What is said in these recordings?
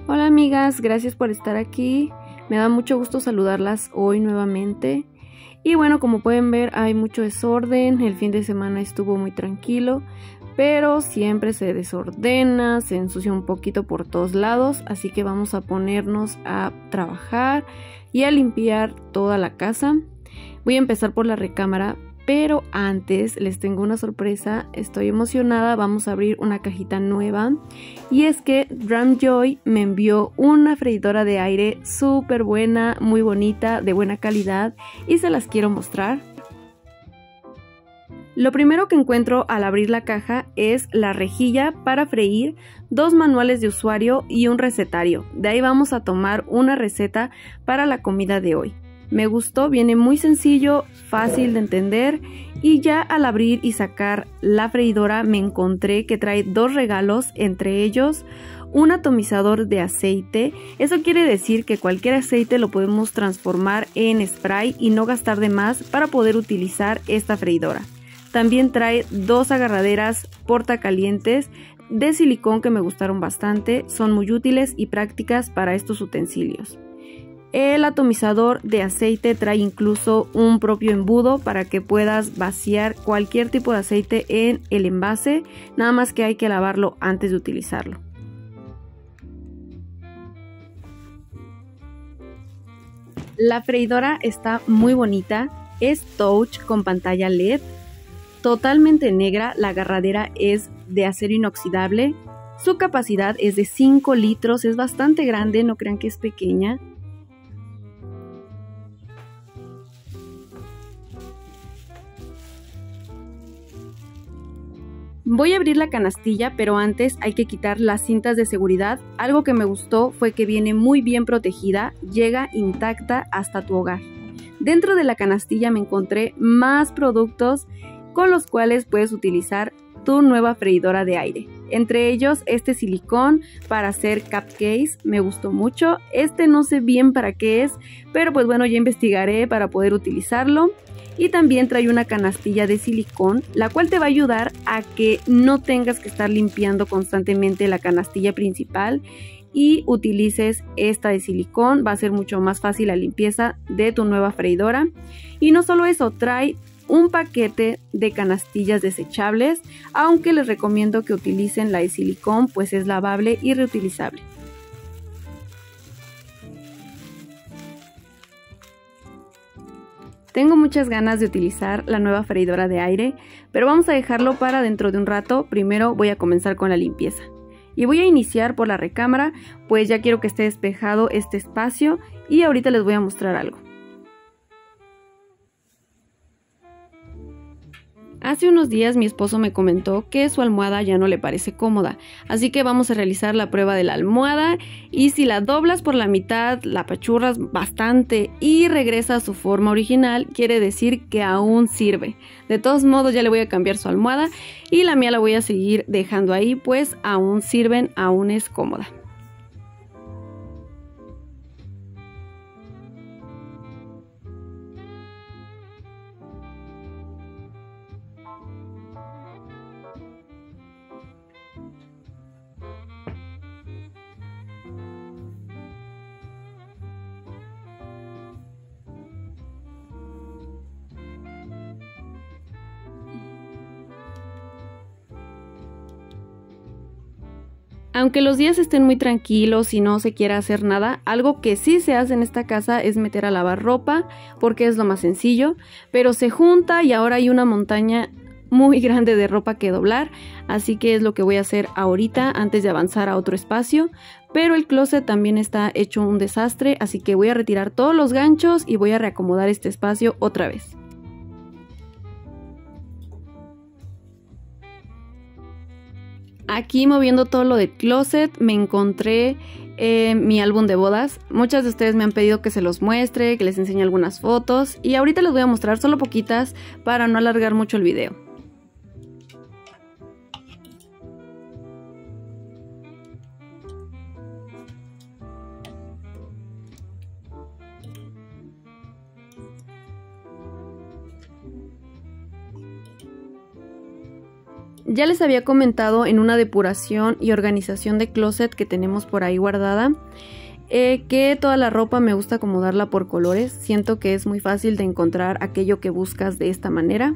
Hola amigas, gracias por estar aquí. Me da mucho gusto saludarlas hoy nuevamente. Y bueno, como pueden ver hay mucho desorden, el fin de semana estuvo muy tranquilo, pero siempre se desordena, se ensucia un poquito por todos lados, así que vamos a ponernos a trabajar y a limpiar toda la casa. Voy a empezar por la recámara. Pero antes les tengo una sorpresa, estoy emocionada, vamos a abrir una cajita nueva y es que Dramjoy me envió una freidora de aire súper buena, muy bonita, de buena calidad y se las quiero mostrar. Lo primero que encuentro al abrir la caja es la rejilla para freír, 2 manuales de usuario y un recetario. De ahí vamos a tomar una receta para la comida de hoy. Me gustó, viene muy sencillo, fácil de entender y ya al abrir y sacar la freidora me encontré que trae 2 regalos, entre ellos un atomizador de aceite. Eso quiere decir que cualquier aceite lo podemos transformar en spray y no gastar de más para poder utilizar esta freidora. También trae 2 agarraderas portacalientes de silicón que me gustaron bastante, son muy útiles y prácticas para estos utensilios. El atomizador de aceite trae incluso un propio embudo para que puedas vaciar cualquier tipo de aceite en el envase, nada más que hay que lavarlo antes de utilizarlo. La freidora está muy bonita, es touch con pantalla LED, totalmente negra, la agarradera es de acero inoxidable, su capacidad es de 5 litros, es bastante grande, no crean que es pequeña. Voy a abrir la canastilla, pero antes hay que quitar las cintas de seguridad. Algo que me gustó fue que viene muy bien protegida, llega intacta hasta tu hogar. Dentro de la canastilla me encontré más productos con los cuales puedes utilizar tu nueva freidora de aire. Entre ellos este silicón para hacer cupcakes, me gustó mucho. Este no sé bien para qué es, pero pues bueno, ya investigaré para poder utilizarlo. Y también trae una canastilla de silicón, la cual te va a ayudar a que no tengas que estar limpiando constantemente la canastilla principal y utilices esta de silicón. Va a ser mucho más fácil la limpieza de tu nueva freidora. Y no solo eso, trae un paquete de canastillas desechables, aunque les recomiendo que utilicen la de silicón, pues es lavable y reutilizable. Tengo muchas ganas de utilizar la nueva freidora de aire, pero vamos a dejarlo para dentro de un rato. Primero voy a comenzar con la limpieza. Y voy a iniciar por la recámara, pues ya quiero que esté despejado este espacio y ahorita les voy a mostrar algo. Hace unos días mi esposo me comentó que su almohada ya no le parece cómoda, así que vamos a realizar la prueba de la almohada y si la doblas por la mitad, la apachurras bastante y regresa a su forma original, quiere decir que aún sirve. De todos modos ya le voy a cambiar su almohada y la mía la voy a seguir dejando ahí, pues aún sirven, aún es cómoda. Aunque los días estén muy tranquilos y no se quiera hacer nada, algo que sí se hace en esta casa es meter a lavar ropa, porque es lo más sencillo, pero se junta y ahora hay una montaña muy grande de ropa que doblar, así que es lo que voy a hacer ahorita antes de avanzar a otro espacio. Pero el closet también está hecho un desastre, así que voy a retirar todos los ganchos y voy a reacomodar este espacio otra vez. Aquí moviendo todo lo de closet me encontré mi álbum de bodas. Muchas de ustedes me han pedido que se los muestre, que les enseñe algunas fotos y ahorita les voy a mostrar solo poquitas para no alargar mucho el video. Ya les había comentado en una depuración y organización de closet que tenemos por ahí guardada, que toda la ropa me gusta acomodarla por colores. Siento que es muy fácil de encontrar aquello que buscas de esta manera.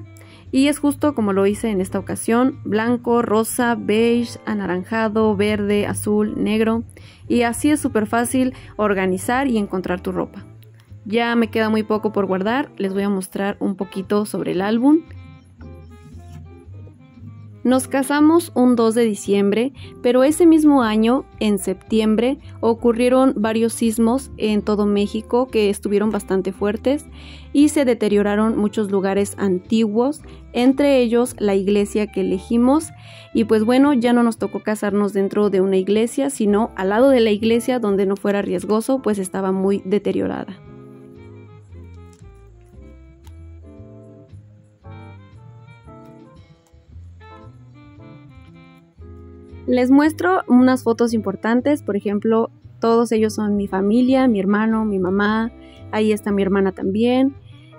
Y es justo como lo hice en esta ocasión: blanco, rosa, beige, anaranjado, verde, azul, negro. Y así es súper fácil organizar y encontrar tu ropa. Ya me queda muy poco por guardar, les voy a mostrar un poquito sobre el álbum. Nos casamos un 2 de diciembre, pero ese mismo año, en septiembre, ocurrieron varios sismos en todo México que estuvieron bastante fuertes y se deterioraron muchos lugares antiguos, entre ellos la iglesia que elegimos. Y pues bueno, ya no nos tocó casarnos dentro de una iglesia, sino al lado de la iglesia, donde no fuera riesgoso, pues estaba muy deteriorada. Les muestro unas fotos importantes, por ejemplo, todos ellos son mi familia, mi hermano, mi mamá, ahí está mi hermana también,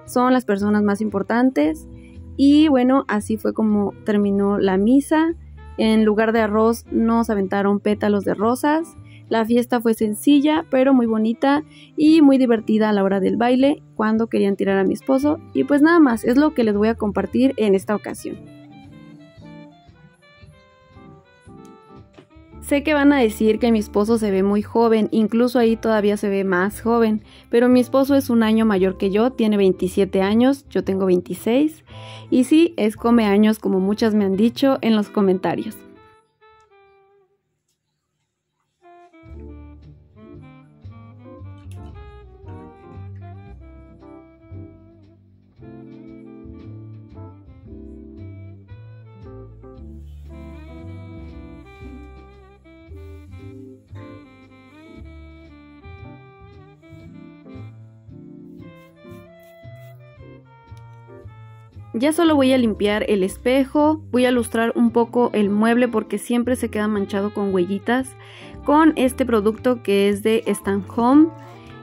son las personas más importantes. Y bueno, así fue como terminó la misa. En lugar de arroz nos aventaron pétalos de rosas. La fiesta fue sencilla, pero muy bonita y muy divertida a la hora del baile, cuando querían tirar a mi esposo. Y pues nada más, es lo que les voy a compartir en esta ocasión. Sé que van a decir que mi esposo se ve muy joven, incluso ahí todavía se ve más joven, pero mi esposo es un año mayor que yo, tiene 27 años, yo tengo 26, y sí, es come años como muchas me han dicho en los comentarios. Ya solo voy a limpiar el espejo, voy a lustrar un poco el mueble porque siempre se queda manchado con huellitas con este producto que es de Stan Home.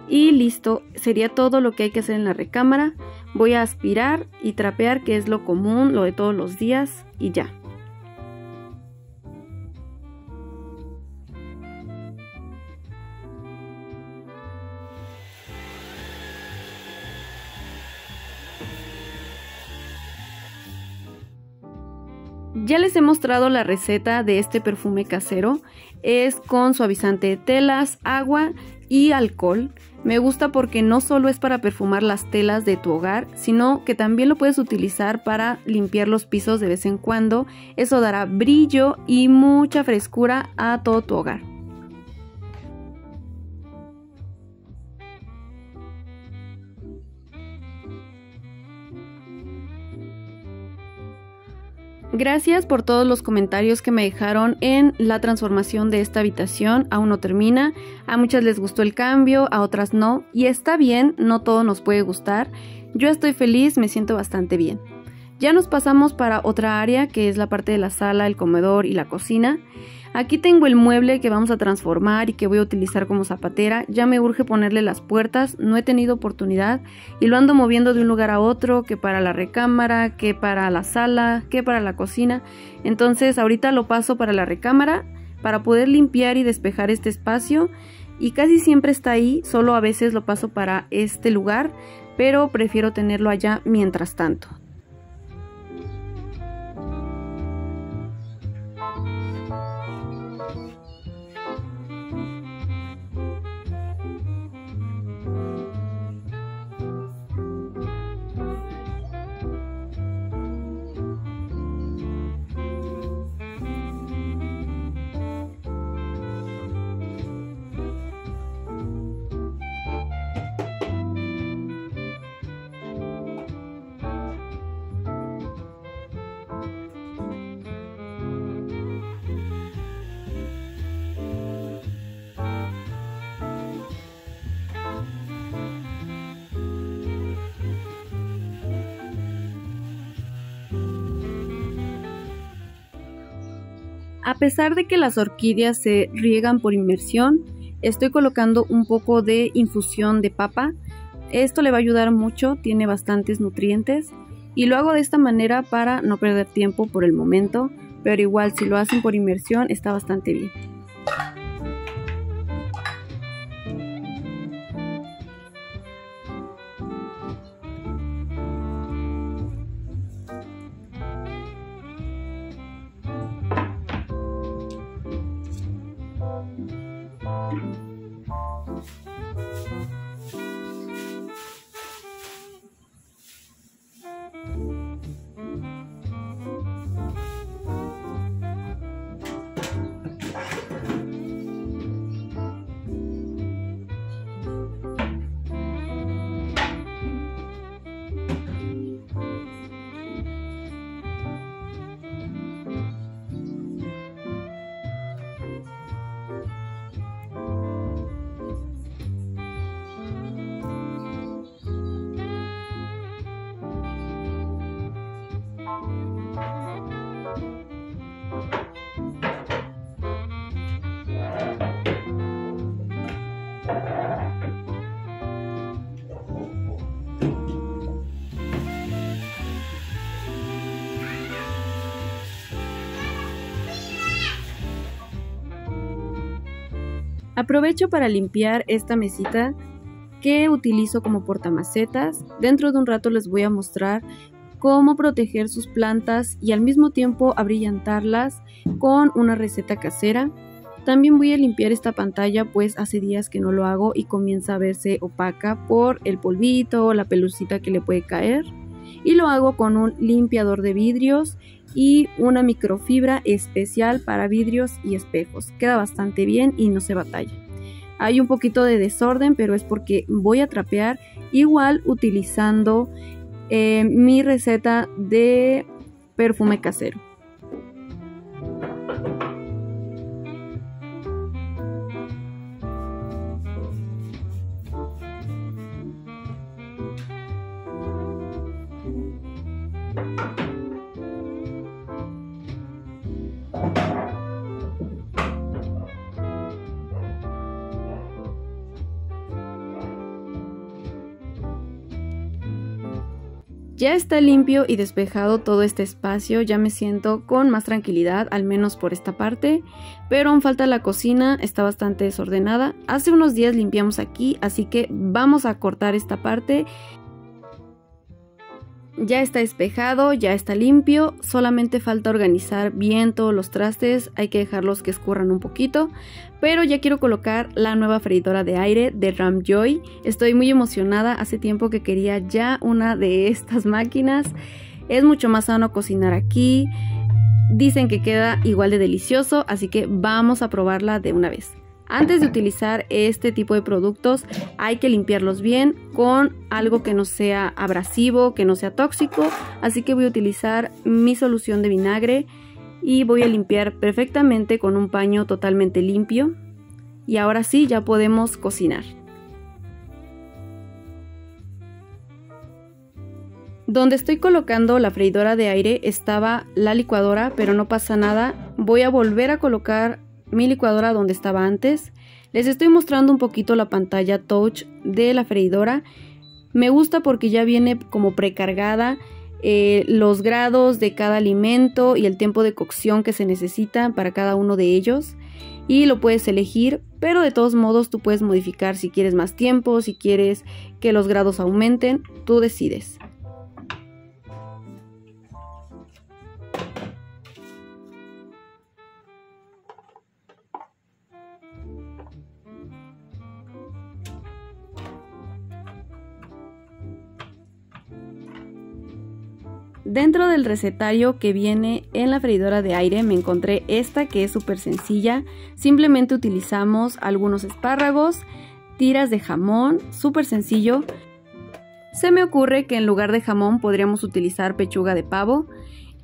Y listo, sería todo lo que hay que hacer en la recámara. Voy a aspirar y trapear, que es lo común, lo de todos los días, y ya. Ya les he mostrado la receta de este perfume casero. Es con suavizante de telas, agua y alcohol. Me gusta porque no solo es para perfumar las telas de tu hogar, sino que también lo puedes utilizar para limpiar los pisos de vez en cuando. Eso dará brillo y mucha frescura a todo tu hogar. Gracias por todos los comentarios que me dejaron en la transformación de esta habitación. Aún no termina, a muchas les gustó el cambio, a otras no, y está bien, no todo nos puede gustar. Yo estoy feliz, me siento bastante bien. Ya nos pasamos para otra área, que es la parte de la sala, el comedor y la cocina. Aquí tengo el mueble que vamos a transformar y que voy a utilizar como zapatera. Ya me urge ponerle las puertas, no he tenido oportunidad y lo ando moviendo de un lugar a otro, que para la recámara, que para la sala, que para la cocina. Entonces ahorita lo paso para la recámara para poder limpiar y despejar este espacio, y casi siempre está ahí, solo a veces lo paso para este lugar, pero prefiero tenerlo allá mientras tanto. A pesar de que las orquídeas se riegan por inmersión, estoy colocando un poco de infusión de papa. Esto le va a ayudar mucho, tiene bastantes nutrientes y lo hago de esta manera para no perder tiempo por el momento, pero igual si lo hacen por inmersión está bastante bien. Aprovecho para limpiar esta mesita que utilizo como portamacetas. Dentro de un rato les voy a mostrar cómo proteger sus plantas y al mismo tiempo abrillantarlas con una receta casera. También voy a limpiar esta pantalla, pues hace días que no lo hago y comienza a verse opaca por el polvito o la pelucita que le puede caer. Y lo hago con un limpiador de vidrios y una microfibra especial para vidrios y espejos. Queda bastante bien y no se batalla. Hay un poquito de desorden, pero es porque voy a trapear igual utilizando mi receta de perfume casero. Ya está limpio y despejado todo este espacio, ya me siento con más tranquilidad, al menos por esta parte, pero aún falta la cocina, está bastante desordenada. Hace unos días limpiamos aquí, así que vamos a cortar esta parte. Ya está despejado, ya está limpio, solamente falta organizar bien todos los trastes, hay que dejarlos que escurran un poquito, pero ya quiero colocar la nueva freidora de aire de Ramjoy. Estoy muy emocionada, hace tiempo que quería ya una de estas máquinas, es mucho más sano cocinar aquí, dicen que queda igual de delicioso, así que vamos a probarla de una vez. Antes de utilizar este tipo de productos hay que limpiarlos bien con algo que no sea abrasivo, que no sea tóxico, así que voy a utilizar mi solución de vinagre y voy a limpiar perfectamente con un paño totalmente limpio. Y ahora sí, ya podemos cocinar. Donde estoy colocando la freidora de aire estaba la licuadora, pero no pasa nada, voy a volver a colocar mi licuadora donde estaba antes. Les estoy mostrando un poquito la pantalla touch de la freidora. Me gusta porque ya viene como precargada los grados de cada alimento y el tiempo de cocción que se necesita para cada uno de ellos. Y lo puedes elegir, pero de todos modos tú puedes modificar si quieres más tiempo, si quieres que los grados aumenten, tú decides. Dentro del recetario que viene en la freidora de aire me encontré esta que es súper sencilla. Simplemente utilizamos algunos espárragos, tiras de jamón, súper sencillo. Se me ocurre que en lugar de jamón podríamos utilizar pechuga de pavo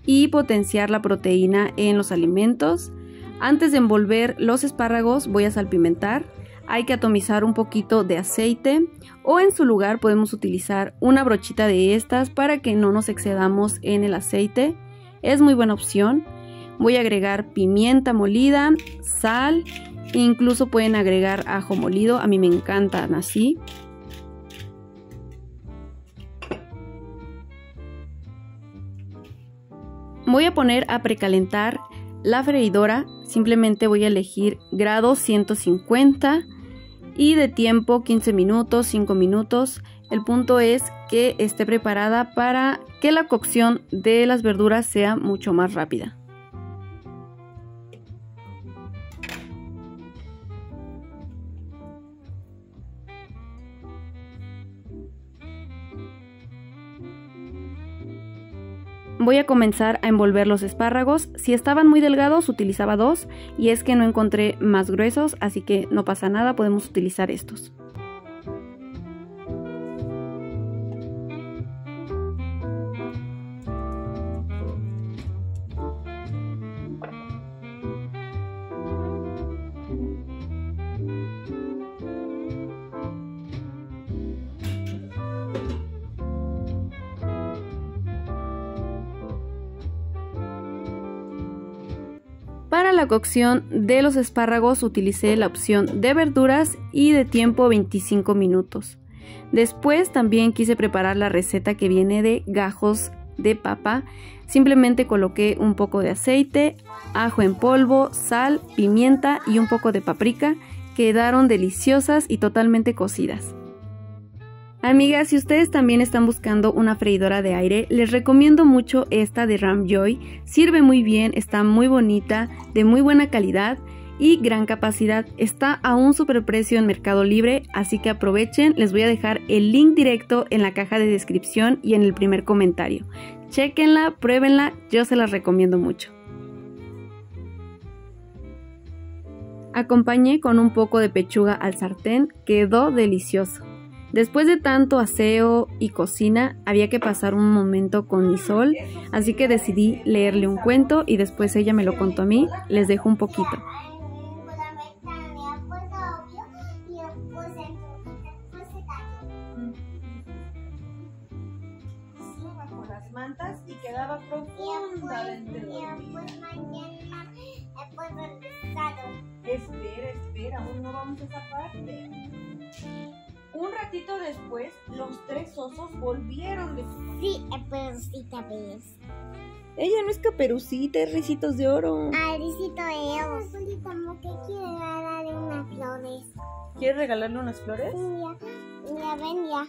y potenciar la proteína en los alimentos. Antes de envolver los espárragos voy a salpimentar. Hay que atomizar un poquito de aceite o en su lugar podemos utilizar una brochita de estas para que no nos excedamos en el aceite. Es muy buena opción. Voy a agregar pimienta molida, sal, incluso pueden agregar ajo molido, a mí me encantan así. Voy a poner a precalentar la freidora, simplemente voy a elegir grado 150 y de tiempo 15 minutos, 5 minutos. El punto es que esté preparada para que la cocción de las verduras sea mucho más rápida. Voy a comenzar a envolver los espárragos. Si estaban muy delgados utilizaba 2 y es que no encontré más gruesos, así que no pasa nada, podemos utilizar estos. Para la cocción de los espárragos utilicé la opción de verduras y de tiempo 25 minutos. Después también quise preparar la receta que viene de gajos de papa. Simplemente coloqué un poco de aceite, ajo en polvo, sal, pimienta y un poco de paprika. Quedaron deliciosas y totalmente cocidas. Amigas, si ustedes también están buscando una freidora de aire, les recomiendo mucho esta de Ramjoy. Sirve muy bien, está muy bonita, de muy buena calidad y gran capacidad. Está a un superprecio en Mercado Libre, así que aprovechen. Les voy a dejar el link directo en la caja de descripción y en el primer comentario. Chéquenla, pruébenla, yo se las recomiendo mucho. Acompañé con un poco de pechuga al sartén, quedó delicioso. Después de tanto aseo y cocina, había que pasar un momento con mi Sol, así que decidí leerle un cuento y después ella me lo contó a mí. Les dejo un poquito. Bajo las mantas y quedaba profunda dentro de Espera, aún no vamos a esa parte. Un ratito después, los 3 osos volvieron de su... Sí, Caperucita ves. Ella no es Caperucita, es Ricitos de Oro. Ah, Ricito de Oro. Como que quiere darle unas flores. ¿Quieres regalarle unas flores? Ya ven, ya.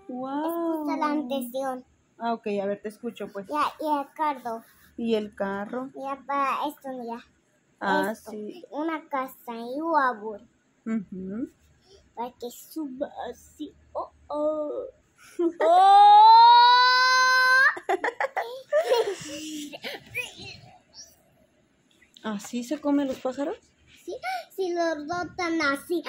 ¡Wow! Escucha la atención. Ah, ok, a ver, te escucho, pues. Ya, y el carro. ¿Y el carro? Ya para esto, ya. Ah, Esto. sí. Una casa y un árbol. Uh-huh. Para que suba así. ¡Oh, oh! ¿Así se comen los pájaros? Sí, si los rotan así.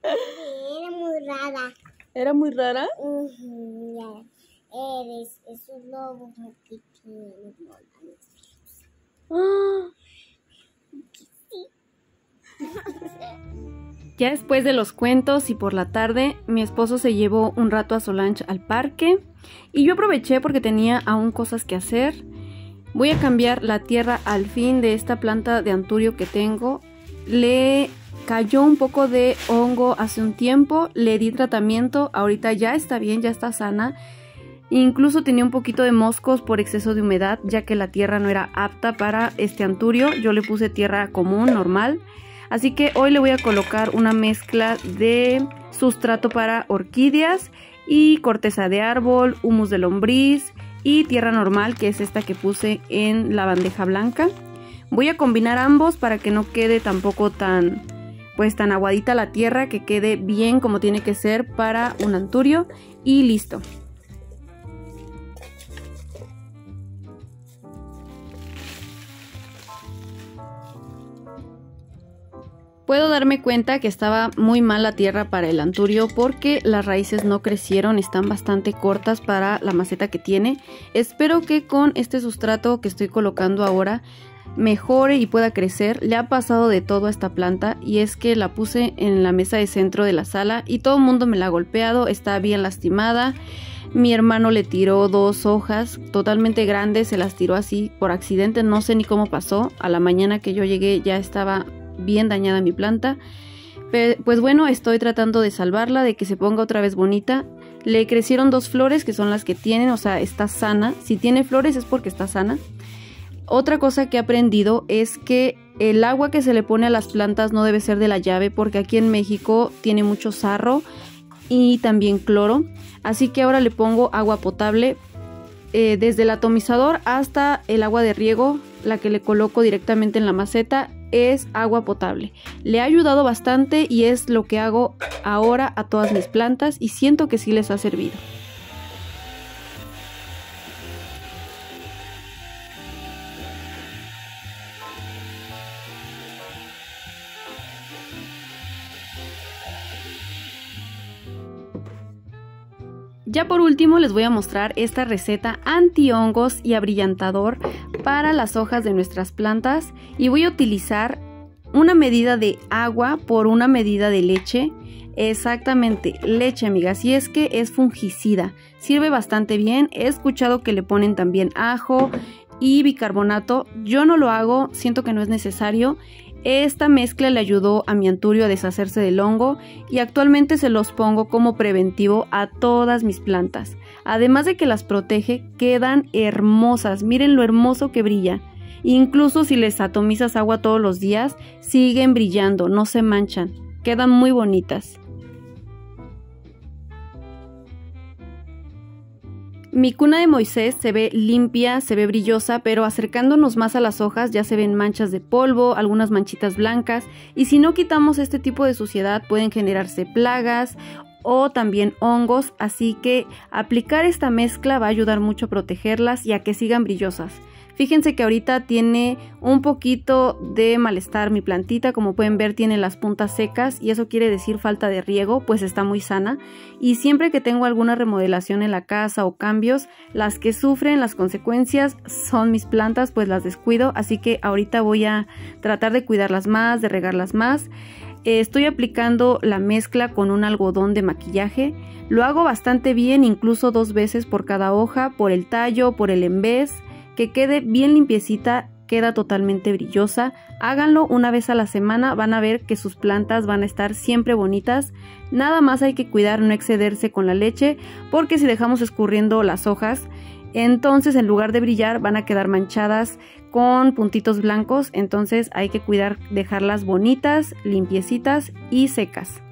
Era muy rara. ¿Era muy rara? Ya. Es un lobo que tiene Ya después de los cuentos y por la tarde, mi esposo se llevó un rato a Solange al parque y yo aproveché porque tenía aún cosas que hacer. Voy a cambiar la tierra al fin de esta planta de anturio que tengo. Le cayó un poco de hongo hace un tiempo, le di tratamiento, ahorita ya está bien, ya está sana. Incluso tenía un poquito de moscos por exceso de humedad, ya que la tierra no era apta para este anturio. Yo le puse tierra común, normal. Así que hoy le voy a colocar una mezcla de sustrato para orquídeas y corteza de árbol, humus de lombriz y tierra normal, que es esta que puse en la bandeja blanca. Voy a combinar ambos para que no quede tampoco tan aguadita la tierra, que quede bien como tiene que ser para un anturio y listo. Puedo darme cuenta que estaba muy mal la tierra para el anturio porque las raíces no crecieron, están bastante cortas para la maceta que tiene. Espero que con este sustrato que estoy colocando ahora mejore y pueda crecer. Le ha pasado de todo a esta planta y es que la puse en la mesa de centro de la sala y todo el mundo me la ha golpeado, está bien lastimada. Mi hermano le tiró 2 hojas totalmente grandes, se las tiró así por accidente, no sé ni cómo pasó. A la mañana que yo llegué ya estaba bien dañada mi planta, Pues bueno, estoy tratando de salvarla, de que se ponga otra vez bonita. Le crecieron 2 flores que son las que tienen, o sea, está sana. Si tiene flores es porque está sana. Otra cosa que he aprendido es que el agua que se le pone a las plantas no debe ser de la llave, porque aquí en México tiene mucho sarro y también cloro. Así que ahora le pongo agua potable, desde el atomizador hasta el agua de riego, la que le coloco directamente en la maceta, es agua potable. Le ha ayudado bastante y es lo que hago ahora a todas mis plantas y siento que sí les ha servido. Ya por último les voy a mostrar esta receta anti-hongos y abrillantador para las hojas de nuestras plantas, y voy a utilizar una medida de agua por una medida de leche. Exactamente, leche, amigas, y es que es fungicida, sirve bastante bien. He escuchado que le ponen también ajo y bicarbonato. Yo no lo hago, siento que no es necesario. Esta mezcla le ayudó a mi anturio a deshacerse del hongo y actualmente se los pongo como preventivo a todas mis plantas. Además de que las protege, quedan hermosas. Miren lo hermoso que brilla. Incluso si les atomizas agua todos los días, siguen brillando, no se manchan. Quedan muy bonitas. Mi cuna de Moisés se ve limpia, se ve brillosa, pero acercándonos más a las hojas ya se ven manchas de polvo, algunas manchitas blancas, y si no quitamos este tipo de suciedad pueden generarse plagas o también hongos, así que aplicar esta mezcla va a ayudar mucho a protegerlas y a que sigan brillosas. Fíjense que ahorita tiene un poquito de malestar mi plantita, como pueden ver tiene las puntas secas y eso quiere decir falta de riego, pues está muy sana. Y siempre que tengo alguna remodelación en la casa o cambios, las que sufren las consecuencias son mis plantas, pues las descuido, así que ahorita voy a tratar de cuidarlas más, de regarlas más. Estoy aplicando la mezcla con un algodón de maquillaje, lo hago bastante bien, incluso 2 veces por cada hoja, por el tallo, por el envés. Que quede bien limpiecita, queda totalmente brillosa. Háganlo una vez a la semana, van a ver que sus plantas van a estar siempre bonitas. Nada más hay que cuidar no excederse con la leche, porque si dejamos escurriendo las hojas, entonces en lugar de brillar van a quedar manchadas con puntitos blancos. Entonces hay que cuidar, dejarlas bonitas, limpiecitas y secas.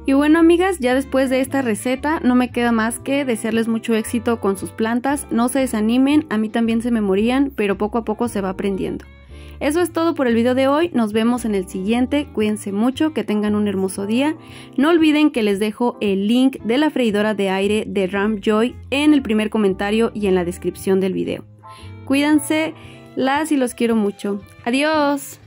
Y bueno, amigas, ya después de esta receta no me queda más que desearles mucho éxito con sus plantas. No se desanimen, a mí también se me morían, pero poco a poco se va aprendiendo. Eso es todo por el video de hoy, nos vemos en el siguiente, cuídense mucho, que tengan un hermoso día. No olviden que les dejo el link de la freidora de aire de Ram Joy en el primer comentario y en la descripción del video. Cuídense, las y los quiero mucho. ¡Adiós!